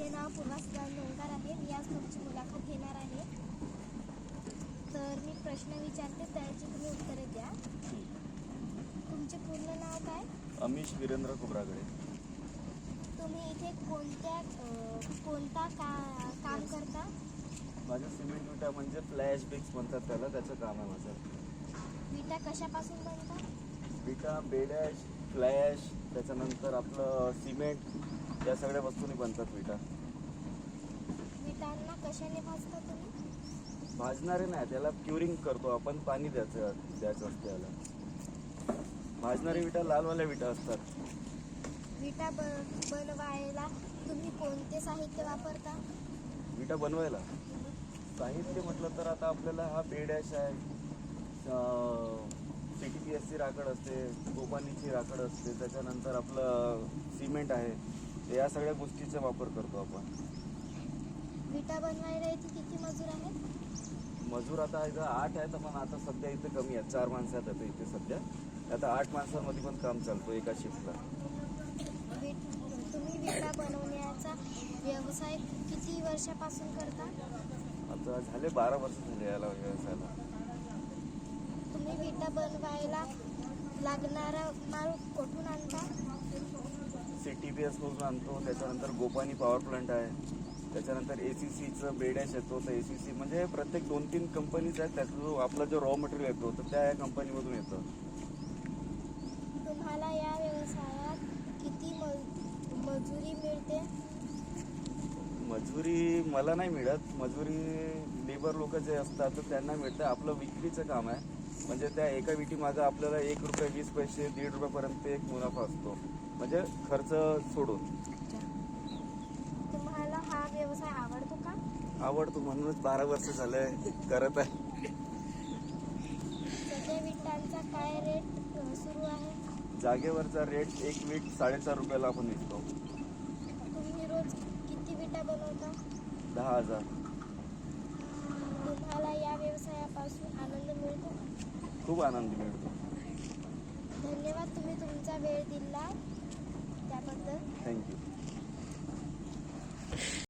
माझे नाव पूर्वा सिद्धांत डोंगर आहे. मी आज तुमची मुलाखत घेणार आहे. तर मी प्रश्न विचारते, त्याची तुम्ही उत्तरे द्या. तुमचे पूर्ण नाव काय? अमिश वीरेंद्र खोब्रागडे. तुम्ही इथे कोणता काम करता? माझं सिमेंट विटा म्हणजे फ्लॅश ब्रिक्स म्हणतात त्याला, त्याचं काम आहे माझं. विटा कशापासून बनतात? विटा, बेडॅश, फ्लॅश, त्याच्यानंतर आपलं सिमेंट, या सगळ्या वस्तूंनी बनतात विटा. विटांना कशाने भाजता तुम्ही? भाजणारे नाही, त्याला क्युरिंग करतो आपण, पाणी द्यायचं असतं त्याला. भाजणारी विटा लालवाल्या विटा असतात. विटा बनवायला तुम्ही कोणते साहित्य वापरता? विटा बनवायला साहित्य म्हटलं तर आता आपल्याला हा बेडॅश आहे, CTPSC राखड असते, गोपानीची राखड असते, त्याच्यानंतर आपलं सिमेंट आहे. या सगळ्या गोष्टीचा वापर करतो आपण. विटा बनवायला इथे किती मजूर आहेत? मजूर आता इथं 8 आहेत, पण आता सध्या इथे कमी आहेत. 4 माणसं आहेत आता इथे सध्या. आता 8 माणसांमध्ये पण काम चालतो एका शिफ्टला. तुम्ही विटा बनवण्याचा व्यवसाय किती वर्षापासून करता? आता झाले 12 वर्ष झाले याला व्यवसायाला. तुम्ही विटा बनवायला लागणारा माल कुठून आणता? CTPS मधून आणतो. त्याच्यानंतर गोपानी पॉवर प्लांट आहे. त्याच्यानंतर ACCचं बेडॅश येतो. तर ACC म्हणजे प्रत्येक 2-3 कंपनीज आहेत. त्याचा आपला जो रॉ मटेरियल येतो तर त्या या कंपनीमधून येतं. तुम्हाला या व्यवसायात किती मजुरी मिळते? मजुरी मला नाही मिळत. मजुरी लेबर लोक जे असतात तर त्यांना मिळतं. आपलं विक्रीचं काम आहे. म्हणजे त्या एका विटी मागं आपल्याला ₹1, 20 पैसे, ₹1.5 एक मुनाफा असतो, म्हणजे खर्च सोडून. तुम्हाला हा व्यवसाय आवडतो का? आवडतो, म्हणूनच 12 वर्ष झालंय करत आहे. सध्या विटांचा काय रेट सुरू आहे? जागेवरचा रेट एक वीट ₹4.5 आपण विकतो. तुम्ही रोज किती विटा बनवता? 10,000. तुम्हाला या व्यवसायापासून आनंद मिळतो का? खूप आनंद मिळतो. धन्यवाद, तुम्ही तुमचा वेळ दिला त्याबद्दल. थँक्यू.